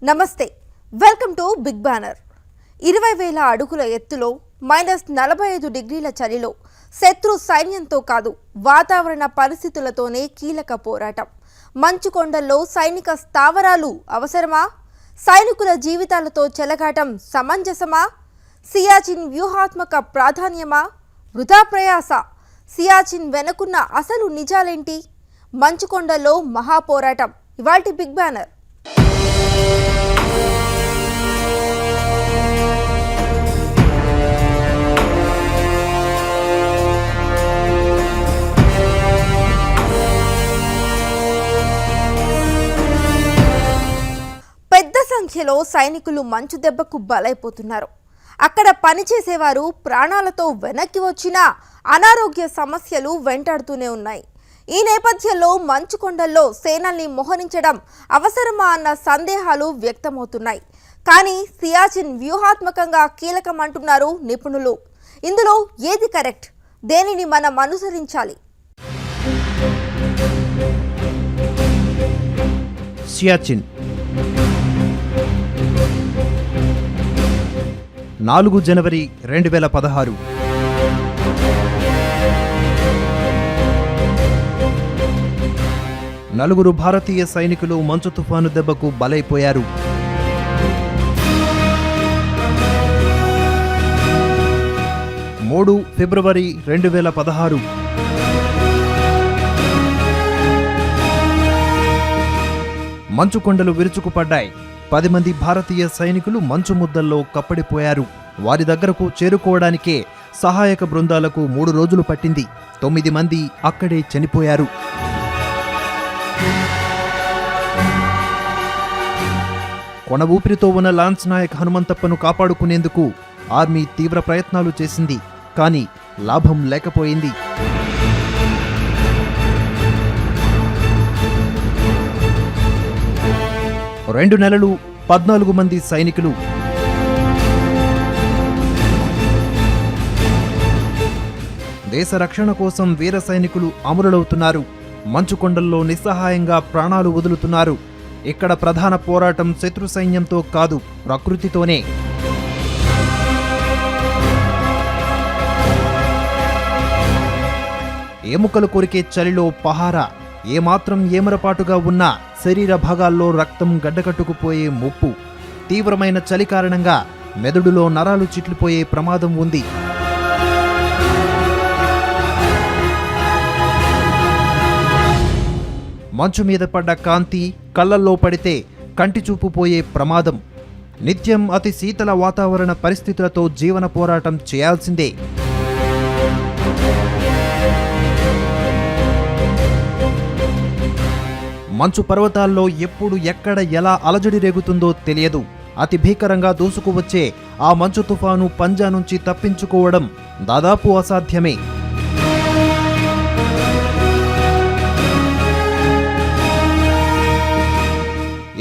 నమస్తే welcome to big banner 20,000 అడుగుల ఎత్తులో -45 డిగ్రీల చలిలో శత్రు సైన్యంతో కాదు వాతావరణ పరిస్థితులతోనే కీలక పోరాటం మంచు కొండల్లో సైనిక స్థావరాలు అవసరమా సైనికుల జీవితాలతో చెలగాటం సమంజసమా సియాచిన్ వ్యూహాత్మక ప్రాధాన్యమా వృధా ప్రయాస సియాచిన్ వెనుకున్న అసలు నిజాలేంటి మంచు కొండల్లో మహా పోరాటం ఇవాల్టి బిగ్ బ్యానర్ పెద్ద సంఖ్యలో సైనికులు మంచు దెబ్బకు బలైపోతున్నారు. అక్కడ పనిచేసేవారు ప్రాణాలతో వెనక్కి వచ్చినా అనారోగ్య సమస్యలు వెంటాడుతూనే ఉన్నాయి. ఈ నేపథ్యంలో మంచు కొండల్లో సేనల్ని మోహరించడం అవసరమా అన్న సందేహాలు వ్యక్తమవుతున్నాయి. కానీ సియాచిన్ వ్యూహాత్మకంగా కీలకమంటున్నారు నిపుణులు. ఇందులో ఏది కరెక్ట్, దేనిని మనం అనుసరించాలి? సియాచిన్ 4 జనవరి 2016 నలుగురు భారతీయ సైనికులు మంచు తుఫాను దెబ్బకు బలైపోయారు. 3 ఫిబ్రవరి 2016 మంచు కొండలు విరుచుకుపడ్డాయి. 10 మంది భారతీయ సైనికులు మంచు ముద్దల్లో కప్పడిపోయారు. వారి దగ్గరకు చేరుకోవడానికే సహాయక బృందాలకు 3 రోజులు పట్టింది. 9 మంది అక్కడే చనిపోయారు. కొన ఊపిరితో ఉన్న లాన్స్ నాయక్ హనుమంతప్పను కాపాడుకునేందుకు ఆర్మీ తీవ్ర ప్రయత్నాలు చేసింది. కానీ లాభం లేకపోయింది. 2 నెలలు 14 మంది సైనికులు. దేశ రక్షణ కోసం వీర సైనికులు అమరులవుతున్నారు. మంచు కొండల్లో నిస్సహాయంగా ప్రాణాలు వదులుతున్నారు. ఇక్కడ ప్రధాన పోరాటం శత్రు సైన్యంతో కాదు, ప్రకృతితోనే. ఎముకలు కొరికే చలిలో పహారా, ఏమాత్రం ఏమరపాటుగా ఉన్నా శరీర భాగాల్లో రక్తం గడ్డకట్టుకుపోయే ముప్పు. తీవ్రమైన చలి కారణంగా మెదడులో నరాలు చిట్లిపోయే ప్రమాదం ఉంది. మంచు మీద పడ్డ కాంతి కళ్ళల్లో పడితే కంటి చూపు పోయే ప్రమాదం. నిత్యం అతి శీతల వాతావరణ పరిస్థితులతో జీవన పోరాటం చేయాల్సిందే. మంచు పర్వతాల్లో ఎప్పుడు ఎక్కడ ఎలా అలజడి రేగుతుందో తెలియదు. అతి భీకరంగా దూసుకువచ్చే ఆ మంచు తుఫాను పంజా నుంచి తప్పించుకోవడం దాదాపు అసాధ్యమే.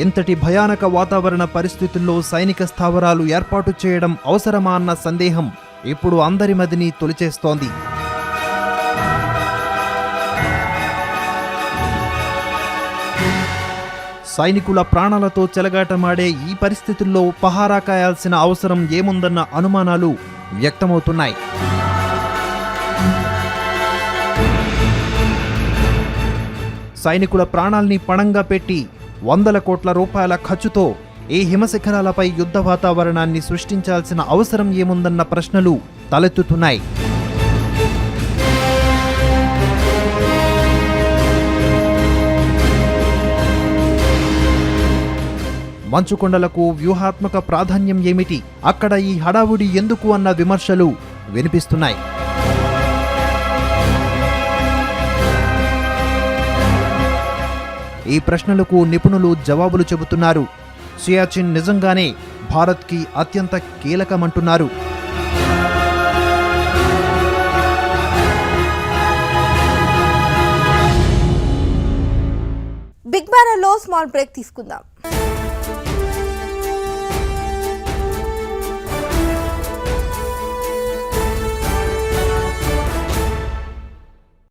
ఇంతటి భయానక వాతావరణ పరిస్థితుల్లో సైనిక స్థావరాలు ఏర్పాటు చేయడం అవసరమా అన్న సందేహం ఇప్పుడు అందరి మదిని తొలిచేస్తోంది. సైనికుల ప్రాణాలతో చెలగాటమాడే ఈ పరిస్థితుల్లో పహారా కాయాల్సిన అవసరం ఏముందన్న అనుమానాలు వ్యక్తమవుతున్నాయి. సైనికుల ప్రాణాల్ని పణంగా పెట్టి 100 కోట్ల రూపాయల ఖర్చుతో ఈ హిమశిఖరాలపై యుద్ధ వాతావరణాన్ని సృష్టించాల్సిన అవసరం ఏముందన్న ప్రశ్నలు తలెత్తుతున్నాయి. మంచు కొండలకు వ్యూహాత్మక ప్రాధాన్యం ఏమిటి, అక్కడ ఈ హడావుడి ఎందుకు అన్న విమర్శలు వినిపిస్తున్నాయి. ఈ ప్రశ్నలకు నిపుణులు జవాబులు చెబుతున్నారు. సియాచిన్ నిజంగానే భారత్కి అత్యంత కీలకమంటున్నారు. బిగ్ బ్యానర్లో స్మాల్ బ్రేక్ తీసుకుందాం.